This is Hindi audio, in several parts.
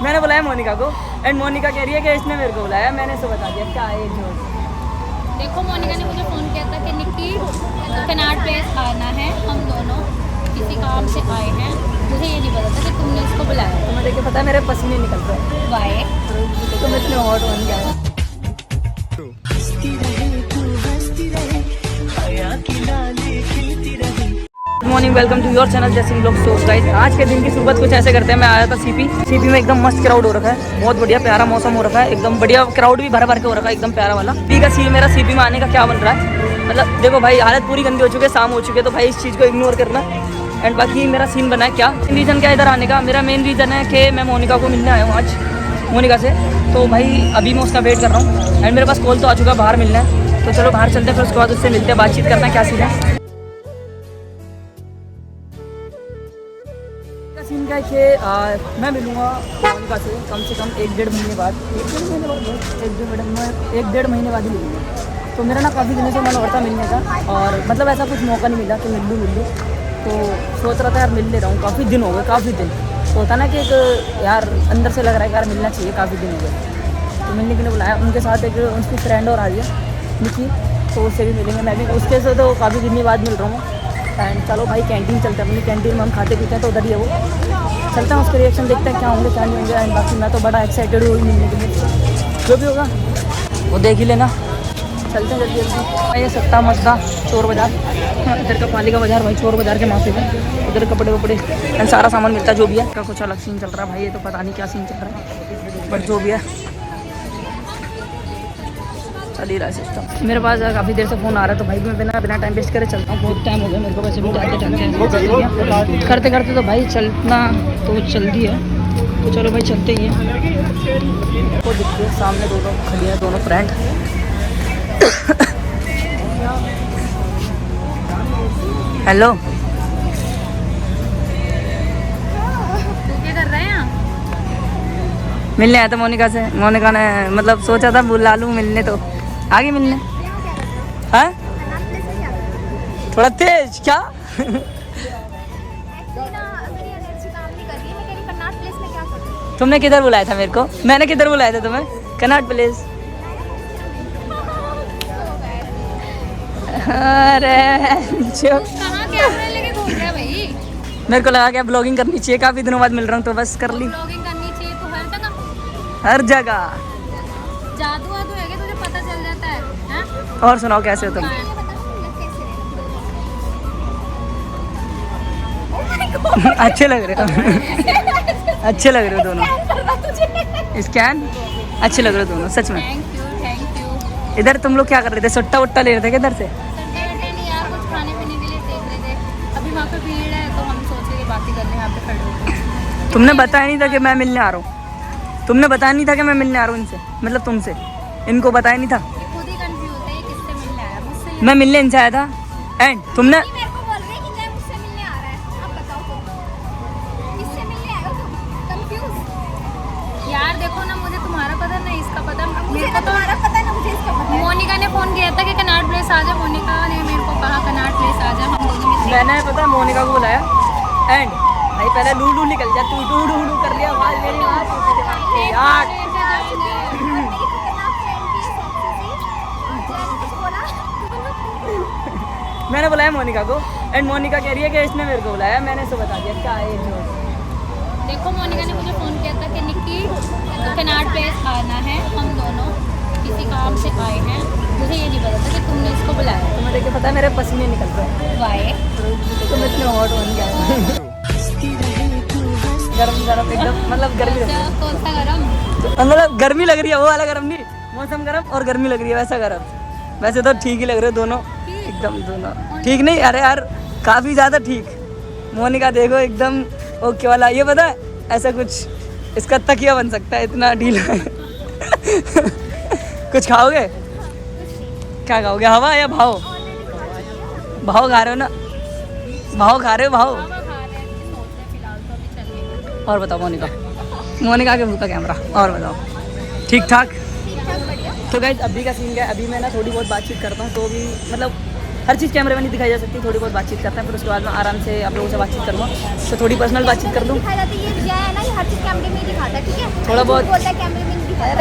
मैंने बुलाया मोनिका को एंड मोनिका कह रही है कि इसने मेरे को बुलाया, मैंने इसे बता दिया क्या है जो। देखो मोनिका ने मुझे फ़ोन किया था कि निक्की कनाट प्लेस आना है, हम दोनों किसी काम से आए हैं। मुझे ये नहीं पता था कि तुमने इसको बुलाया। तुम्हें देख के पता है मेरे पसीने निकल रहे हैं। वाई तुम इतने हॉट बन गया। Good morning, welcome to your channel Jaising blog. So guys, आज के दिन की शुरुआत कुछ ऐसे करते हैं। मैं आया था सीपी में, एकदम मस्त क्राउड हो रखा है, बहुत बढ़िया प्यारा मौसम हो रखा है, एकदम बढ़िया क्राउड भी भर भर के हो रखा है, एकदम प्यारा वाला। पी का सीन मेरा सीपी में आने का क्या बन रहा है, मतलब देखो भाई हालत पूरी गंदी हो चुकी है, शाम हो चुकी है, तो भाई इस चीज़ को इग्नोर करना। एंड बाकी मेरा सीन बना है क्या रीज़न क्या इधर आने का। मेरा मेन रीज़न है कि मैं मोनिका को मिलने आया हूँ आज, मोनिका से। तो भाई अभी मैं उसका वेट कर रहा हूँ एंड मेरे पास कॉल तो आ चुका है, बाहर मिलना है। तो चलो बाहर चलते हैं, फिर उसके बाद उससे मिलते हैं, बातचीत करना है क्या सीन है। सीन का है कि मैं मिलूँगा मोनिका से कम 1-1.5 महीने बाद। 1-1.5 महीने बाद ही मिलूँगा। तो मेरा ना काफ़ी दिनों से मन हो रहा था मिलने का, और मतलब ऐसा कुछ मौका नहीं मिला कि मिल लूँ। तो सोच रहा था यार मिल ले रहा हूँ, काफ़ी दिन हो गए, काफ़ी दिन। तो होता ना कि एक यार अंदर से लग रहा है कि यार मिलना चाहिए, काफ़ी दिन हो गए। तो मिलने के लिए बुलाया, उनके साथ एक उनकी फ्रेंड और आ रही है निकी, तो उससे भी मिलेंगे। मैं भी उसके से तो काफ़ी दिन बाद मिल रहा हूँ। एंड चलो भाई कैंटीन चलते हैं, अपनी कैंटीन में हम खाते पीते हैं, तो उधर ही है वो। चलते हैं, उसके रिएक्शन देखते हैं क्या होंगे क्या नहीं होंगे। एंड बाकी मैं तो बड़ा एक्साइटेड हूँ मिलने के लिए, जो भी होगा वो देख ही लेना। चलते हैं जल्दी जल्दी। ये सट्टा मस्दा चोर बाज़ार, इधर का पालिका बाज़ार भाई, चोर बाज़ार के माफी में इधर कपड़े वपड़े एंड सारा सामान मिलता है जो भी है। का कुछ अलग सीन चल रहा है भाई, ये तो पता नहीं क्या सीन चल रहा है, बट जो भी है चल ही रहा है सिस्टम। मेरे पास काफ़ी देर से फ़ोन आ रहा है, तो भाई मैं बिना टाइम वेस्ट करे चलता हूँ। बहुत टाइम हो गया मेरे को वैसे भी जाते करते करते, तो भाई चलना तो जल्दी है, तो चलो भाई चलते ही हैं। वो दिखते हैं सामने दोनों खड़ी हैं, दोनों फ्रेंड। हेलो, क्या कर रहे हैं? मिलने आया था मोनिका से। मोनिका ने मतलब सोचा था बुला लूँ मिलने, तो आगे मिलने। हाँ थोड़ा तेज क्या? तुमने किधर बुलाया था मेरे को? मैंने किधर बुलाया था तुम्हें? Connaught place. अरे जो कहाँ कैमरे लेके घूम रहा है भाई? मेरे को लगा कि ब्लॉगिंग करनी चाहिए, काफ़ी दिनों बाद मिल रहा हूँ तो बस कर ली। ब्लॉगिंग करनी चाहिए तो हर जगह हर जगह जादू वादू है कि तुझे पता चल जाता है, हैं? और सुनाओ कैसे हो तुम? अच्छे लग रहे हो। अच्छे लग रहे हो दोनों। स्कैन अच्छे लग रहे हो दोनों सच में। Thank you. इधर तुम लोग क्या कर रहे थे? सट्टा वट्टा ले रहे थे किधर से? नहीं यार, कुछ खाने पीने के लिए देख रहे थे। अभी वहाँ पे भीड़ है तो हम सोच रहे कि बातें करने यहाँ पे खड़े होकर। तुमने बताया नहीं था कि मैं मिलने आ रहा हूँ? तुमने बताया नहीं था कि मैं मिलने आ रहा हूँ इनसे, मतलब तुमसे? इनको बताया नहीं था? ये खुद ही कंफ्यूज है, ये किससे मिलने आया? मुझसे? मैं मिलने इनसे आया था एंड तुमने मेरे को बोल रहे हैं कि जय मुझसे मिलने आ रहा है। अब बताओ तुम किससे मिलने आए हो? तुम कंफ्यूज। यार देखो ना, मुझे तुम्हारा पता नहीं इसका पता, मेरे को तुम्हारा पता ना मुझे इसका पता। मोनिका ने फोन किया था कि कनाट प्लेस आ जा। मोनिका ने मेरे को कहा कनाट प्लेस आ जा, हम दोनों मिलते हैं। मैंने पता मोनिका को बुलाया एंड भाई पहले लूडू निकल जा, तू डू डू कर लिया आवाज मेरी यार। मैंने बुलाया मोनिका को एंड मोनिका कह रही है कि इसने मेरे को बुलाया, मैंने इसे बता दिया क्या है जो। देखो मोनिका ने मुझे फ़ोन किया था कि निक्की कनाट प्लेस आना है, हम दोनों किसी काम से आए हैं। मुझे ये नहीं पता था कि तुमने इसको बुलाया। तुम्हें देख के पता है मेरे पसीने निकल रहे हैं। वाई तुम इतने हॉट बन गया। गरम एकदम, मतलब गर्मी लग रही है। कौन सा गरम? मतलब गर्मी लग रही है, वो वाला गर्म नहीं, मौसम गर्म और गर्मी लग रही है वैसा गर्म। वैसे तो ठीक ही लग रहे हो दोनों, एकदम दोनों ठीक नहीं, अरे यार काफ़ी ज़्यादा ठीक। मोनिका देखो एकदम ओके वाला, ये पता है ऐसा कुछ इसका तकिया बन सकता है, इतना ढीला है। कुछ खाओगे? क्या खाओगे, हवा या भाव? भाव खा रहे हो ना? भाव खा रहे हो? भाव। और बताओ मोनिका, मोनिका के मुँह का कैमरा, और बताओ ठीक ठाक? तो गाइस अभी का सीन क्या है, अभी मैं ना थोड़ी बहुत बातचीत करता हूँ, तो भी मतलब हर चीज़ कैमरे में नहीं दिखाई जा सकती, थोड़ी बहुत बातचीत करते हैं, फिर उसके बाद मैं आराम से आप लोगों से बातचीत करूँगा। तो थोड़ी पर्सनल बातचीत कर दूँ। ये है ना, ये हर चीज़ कैमरे में ही दिखाता है, ठीक है? थोड़ा बहुत। बोलता है कैमरे में नहीं दिखाता।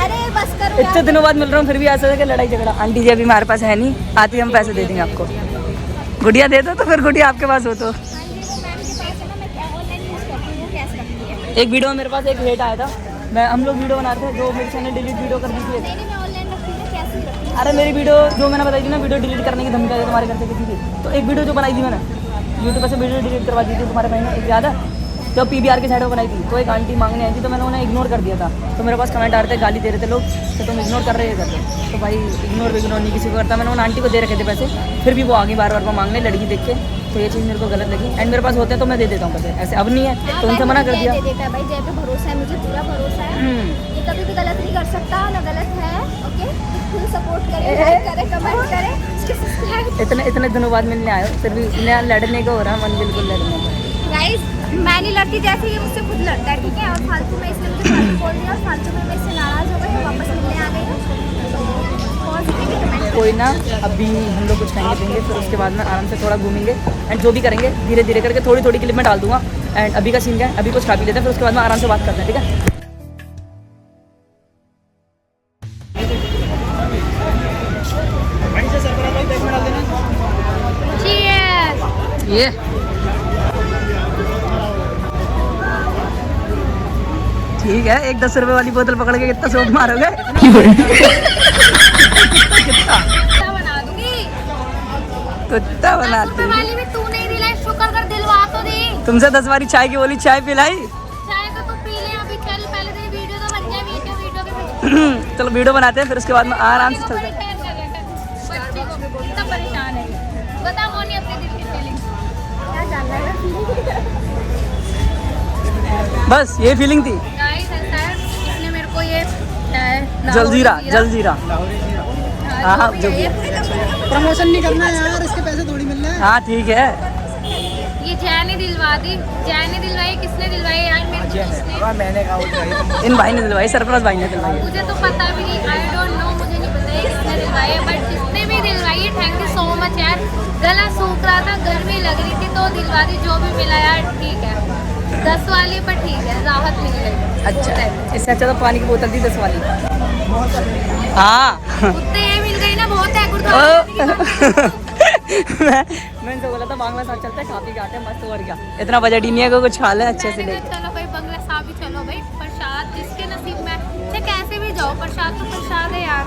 अरे बस करो इतने यार। दिनों बाद मिल रहा हूँ फिर भी ऐसा है कि लड़ाई झगड़ा। आंटी जी अभी हमारे पास है नहीं, आती हम पैसे दे देंगे आपको। गुड़िया दे दो तो फिर गुड़िया आपके पास हो तो। हाँ जी, वो मैम के पास है ना, मैं ऑनलाइन यूज़ करती हूँ, वो कैश रखती है। एक वीडियो में मेरे पास एक हेट आया था, हम लोग वीडियो बनाते थे, जो मेरे चैनल डिलीट वीडियो कर दी थी। नहीं मैं ऑनलाइन रखती हूँ, कैश नहीं रखती हूँ। अरे मेरी वीडियो जो मैंने बताई थी ना, वीडियो डिलीट करने की धमकी आई तुम्हारे घर से किसी की, तो एक वीडियो जो बनाई थी मैंने यूट्यूब से वीडियो डिलीट करवा दी थी तुम्हारे भाई ने, एक याद है? जब PBR के साइड में बनाई थी तो एक आंटी मांगने आई थी, तो मैंने उन्हें इग्नोर कर दिया था। तो मेरे पास कमेंट आ रहे थे, गाली दे रहे थे लोग कि तुम इग्नोर कर रहे हो करके। तो भाई इग्नोर नहीं किसी को करता। मैंने उन आंटी को दे रखे थे पैसे, फिर भी वो आगे बार बार मांगने लड़की देख के, तो ये चीज़ मेरे को गलत लगी। एंड मेरे पास होते हैं तो मैं दे देता हूँ पैसे, ऐसे अब नहीं है तो उनसे मना कर दिया। दे देता है भाई, जय पे भरोसा है, मुझे पूरा भरोसा है। ये कभी भी गलत नहीं कर सकता, ना गलत है। ओके, फुल सपोर्ट करे, लाइक करे, कमेंट करे, सब्सक्राइब। इतने दिनों बाद मिलने आए हो, फिर भी नया लड़ने का हो रहा है मन, बिल्कुल लड़ने का। गाइस मैं नहीं लड़ती, जैसे ये मुझसे खुद लड़ता है, ठीक है? और फालतू में इसने मुझे फालतू बोल दिया, और फालतू में मैं इससे नाराज़ हो गई, वापस मिलने आ गई हूँ। Positive comment. कोई ना, अभी हम लोग कुछ खाएंगे देंगे, फिर उसके बाद में आराम से थोड़ा घूमेंगे एंड जो भी करेंगे धीरे धीरे करके थोड़ी थोड़ी क्लिप में डाल दूंगा। एंड अभी का सीन क्या है, अभी कुछ खा पी लेते हैं, फिर उसके बाद में आराम से बात करते हैं, ठीक है? ये ठीक है, एक 10 रुपए वाली बोतल पकड़ के कितना शौक मारोगे? कितना बना दूंगी। कुत्ता बनाती रुपए वाली भी तू नहीं दिलाई, शुक्र कर दिलवा तो दी। तुमसे 10 बारी चाय की बोली, चाय पिलाई। चाय तो तू पी ले अभी, चल पहले तेरी वीडियो तो बन जाए, वीडियो के चलो वीडियो बनाते हैं, फिर उसके बाद में आराम से चलते हैं। कितना परेशान है, बता मोनी अपने दिल की फीलिंग क्या जानना है? बस ये फीलिंग थी। गाइस ऐसा है, इसने मेरे को ये जलजीरा हाँ जो भी है। प्रमोशन नहीं करना है यार, इसके पैसे थोड़ी मिलने हैं। हाँ ठीक है, ये जय ने दिलवा दी। जय ने दिलवाई, किसने दिलवाई यार? मेरे को किसने? इन भाई ने दिलवाई, सरफराज भाई ने दिलवाई। मुझे तो पता भी नहीं, आई डोंट नो, मुझे नहीं पता है किसने दिलवाई है, बट जिसने भी दिलवाई है थैंक यू सो मच यार। गला सूख रहा था, गर्मी लग रही थी, तो दिलवा दी। जो भी मिला यार ठीक है, 10 वाली पर ठीक है, राहत मिल गई। अच्छा, इससे अच्छा तो पानी की बोतल थी 10 वाली। हाँ उतने ये मिल गई ना, बहुत है मैंने तो बोला था बांग्ला साथ चलते हैं, खा पी के आते हैं मस्त, और क्या इतना बजट ही नहीं है कि कुछ खा ले अच्छे से ले। चलो भाई बंगला साहब ही चलो भाई, प्रसाद जिसके नसीब में, चाहे कैसे भी जाओ, प्रसाद तो प्रसाद है यार,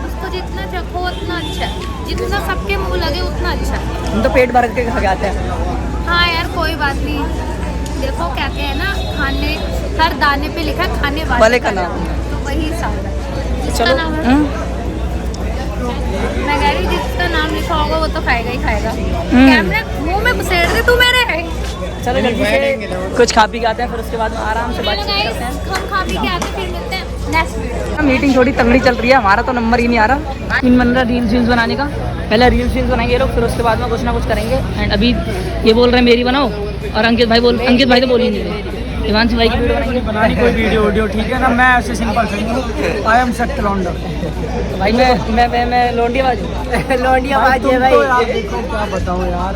उसको जितना चखो उतना अच्छा है, जितना सबके मुंह लगे उतना अच्छा है। हम तो पेट भर के खा के आते हैं। हाँ यार कोई बात नहीं, देखो कहते हैं ना, खाने हर दाने पे लिखा है खाने वाले का नाम, तो वही हिसाब है। जिसका चलो नाम है, मैं कह रही जिसका नाम लिखा होगा वो तो खाएगा ही खाएगा। कैमरा मुंह में घुसेड़ दे तू मेरे। चलो जल्दी से कुछ खा पी के आते हैं, फिर उसके बाद में आराम से बातचीत करते हैं। हम खा पी के आते हैं, फिर मिलते हैं नेक्स्ट वीडियो। मीटिंग थोड़ी तगड़ी चल रही है, हमारा तो नंबर ही नहीं आ रहा। इन बन रहा रील्स बनाने का, पहले रील्स बनाएंगे लोग, फिर उसके बाद में कुछ ना कुछ करेंगे। एंड अभी ये बोल रहे हैं मेरी बनाओ, और अंकित भाई तो बोल ही नहीं रहे, हिमांशु भाई की वीडियो बनाएंगे। बनानी कोई वीडियो ठीक है ना, मैं ऐसे सिंपल से आई एम सेट लौंडा भाई मैं लोंडियाबाज हूँ। लोंडियाबाज है भाई। यार देखो क्या बताऊँ यार,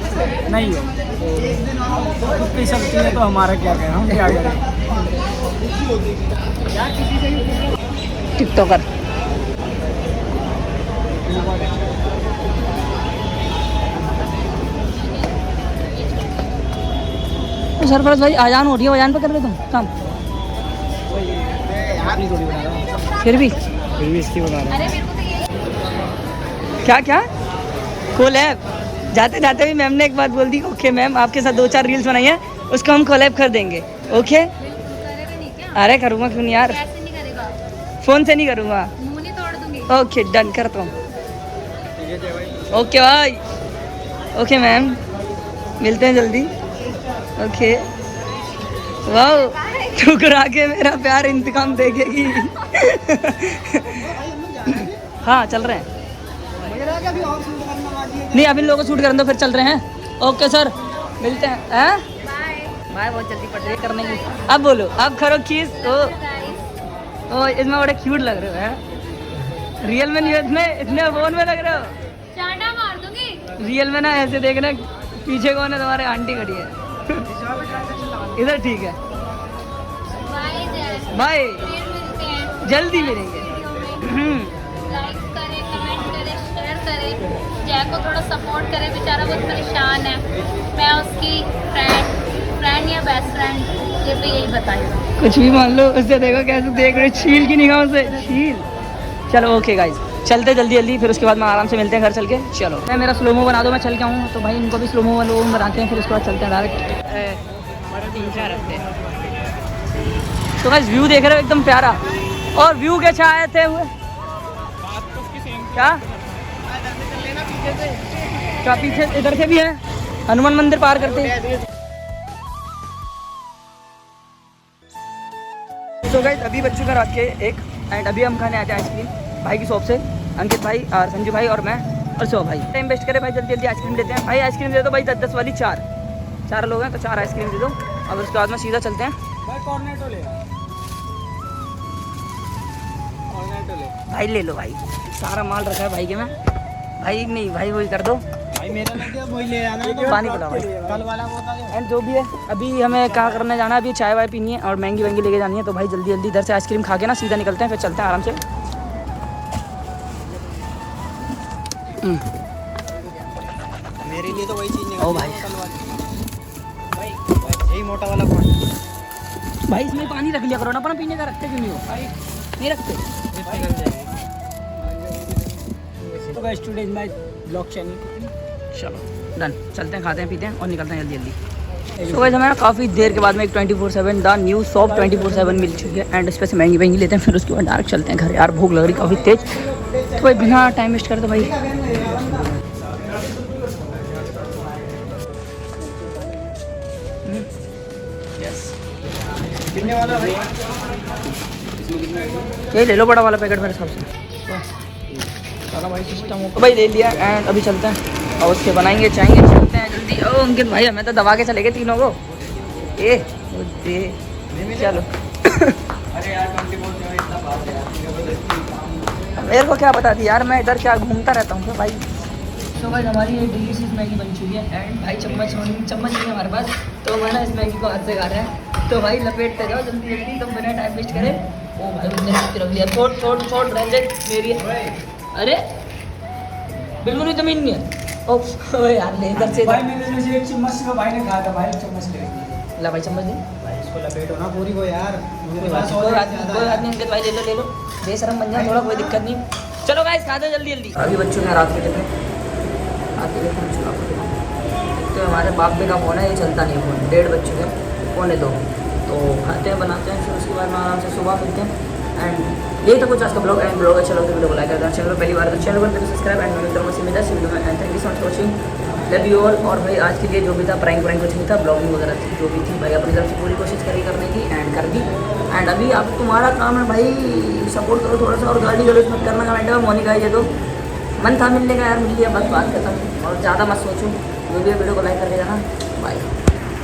नहीं हो इतनी शक्ति है तो हमारा क्या करें, हम क्या करें। टिकटॉकर सरफराज भाई आजान हो रही है, आजान पे कर रहे तुम काम, फिर भी इसकी बता रहा अरे मेरे को तो ये क्या कोलैब जाते जाते भी मैम ने एक बात बोल दी, ओके मैम आपके साथ 2-4 रील्स बनाई है, उसको हम कोलैब कर देंगे। ओके करेगा नहीं क्या? अरे करूँगा क्यों नहीं यार, कैसे नहीं करेगा? फ़ोन से नहीं करूँगा। मुंह नहीं तोड़ दूंगी। ओके डन करता हूँ। ओके भाई, ओके मैम मिलते हैं जल्दी। ओके वाह, ठुकरा के मेरा प्यार इंतकाम देखेगी। हाँ चल रहे हैं, नहीं अभी लोगों को शूट करने दो, फिर चल रहे हैं। ओके सर मिलते हैं। बाय बहुत जल्दी पड़ रही है करने की। अब बोलो, अब करो खींच। ओ इसमें बड़े क्यूट लग रहे हो हैं, रियल में नहीं, इतने फोन में लग रहे हो। चांटा मार दूंगी। रियल में ना ऐसे देखना, पीछे कौन है, तुम्हारे आंटी खड़ी है। इधर ठीक है। बाय बाय, फिर मिलते हैं जल्दी मिलेंगे। वीडियो में। लाइक करें, कमेंट करें, शेयर करें, जय को थोड़ा सपोर्ट करें, बेचारा बहुत परेशान है। मैं उसकी फ्रेंड या बेस्ट फ्रेंड ये भी यही बताएगा। कुछ भी मान लो, उससे देखो कैसे देख रहे, छील की निगाहों से छील। चलो ओके गाइज, चलते जल्दी जल्दी, फिर उसके बाद में आराम से मिलते हैं घर चल के। चलो मैं मेरा स्लोमो बना दो, मैं चल के आऊँ तो भाई इनको भी स्लोमो बनाते हैं, फिर उसके बाद चलते हैं डायरेक्ट। 3-4 हफ्ते तो गाइस व्यू देख रहे हो एकदम प्यारा। और व्यू के छाए थे हुए क्या क्या पीछे इधर से भी है, हनुमान मंदिर पार करते। तो गाइस अभी बज चुका रात के 1 एंड अभी हम खाने आए थे आइसक्रीम भाई की शॉप से। अंकित भाई और संजू भाई और मैं और सो भाई टाइम वेस्ट करे भाई, जल्दी जल्दी आइसक्रीम लेते हैं। भाई आइसक्रीम दे दो भाई, 10-10 वाली 4 लोग हैं तो 4 आइसक्रीम दे दो। अब उसके बाद में सीधा चलते हैं भाई। ले लो भाई, सारा माल रखा है भाई के में। भाई नहीं भाई वही कर दो भाई, मेरा लगे वही ले आना। पानी पिलाओ भाई। कल वाला बोतल एंड जो भी है अभी हमें क्या करने जाना है, अभी चाय वाय पीनी है और महंगी वहंगी लेके जानी है। तो भाई जल्दी जल्दी इधर से आइसक्रीम खा के ना सीधा निकलते हैं, फिर चलते हैं आराम से। मेरे लिए तो वही चीज नहीं। ओ भाई भाई यही मोटा वाला कौन? भाई इसमें पानी रख लिया करो ना, अपना पीने का रखते क्यों नहीं हो भाई? नहीं रखते तो guys today is my blog channel. चलो डन, चलते हैं खाते हैं पीते हैं और निकलते हैं जल्दी जल्दी। तो गाइस हमें ना काफ़ी देर के बाद में एक 24/7 द न्यू शॉप 24/7 मिल चुकी है एंड इस पर से महंगी महंगी लेते हैं, फिर उसके बाद डायरेक्ट चलते हैं घर। यार भूख लग रही काफ़ी तेज, तो भाई बिना टाइम वेस्ट करते भाई कितने वाला भाई? ये ले लो बड़ा वाला पैकेट मेरे हिसाब से। सारा भाई सिस्टम तो भाई ले लिया एंड अभी चलते हैं और उसके बनाएंगे चाहेंगे। चलते हैं जल्दी। ओ अंकित भाई हमें तो दबा के चले गए तीनों को। ए चलो अरे यार 24/7 इतना बात है यार। मेरे को क्या पता थी यार, मैं इधर क्या घूमता रहता हूँ भाई। तो भाई हमारी ये डिलीशियस मैगी बन चुकी है एंड भाई चम्मच नहीं है हमारे पास, तो हमारा इस मैगी को हाथ से खा रहे हैं। तो भाई लपेटते जाओ जल्दी जल्दी, तुम बिना टाइम वेस्ट करे। ओ भाई उसने हाथ पे रख लिया, छोड़ रंजन मेरी। अरे बिल्कुल भी जमीन नहीं है। ओ यार ले इधर से भाई मैंने से एक चम्मच से भाई ने खाया था भाई, चम्मच ले ला भाई चम्मच दे भाई, इसको लपेटो ना पूरी को यार। मेरे पास कोई और बात ज्यादा नहीं अंकित भाई ले लो बेशरम बन जाओ थोड़ा, कोई दिक्कत नहीं। चलो गाइस खाते जल्दी जल्दी। अभी बच्चों ने रात के कितने तो हमारे बाप भी का फ़ोन है, ये चलता नहीं फ़ोन, 1:30 बज चुके हैं, 1:45। तो खाते हैं बनाते हैं, फिर उसके बाद में आराम से सुबह मिलते हैं। एंड यही था कुछ आज का ब्लॉग एंड ब्लॉग अच्छा लगा तो वीडियो को लाइक कर देना, चैनल पर पहली बार तो चैनल को सब्सक्राइब एंड मिलता हूँ वीडियो में। And thank you so much for watching, love you all. और भाई आज के लिए जो भी था प्रैंक कुछ नहीं था, ब्लॉगिंग वगैरह थी जो भी थी भाई अपनी तरफ से पूरी कोशिश करी करने की एंड कर दी। एंड अभी आप तुम्हारा काम है भाई सपोर्ट करो थोड़ा सा और गाली गलौज मत करना कमेंट में। मोनिका ये तो मन था मिलने का यार, मिल लिया बस बात खत्म और ज़्यादा मत सोचूँ। जो भी वीडियो को लाइक कर देगा ना, बाय।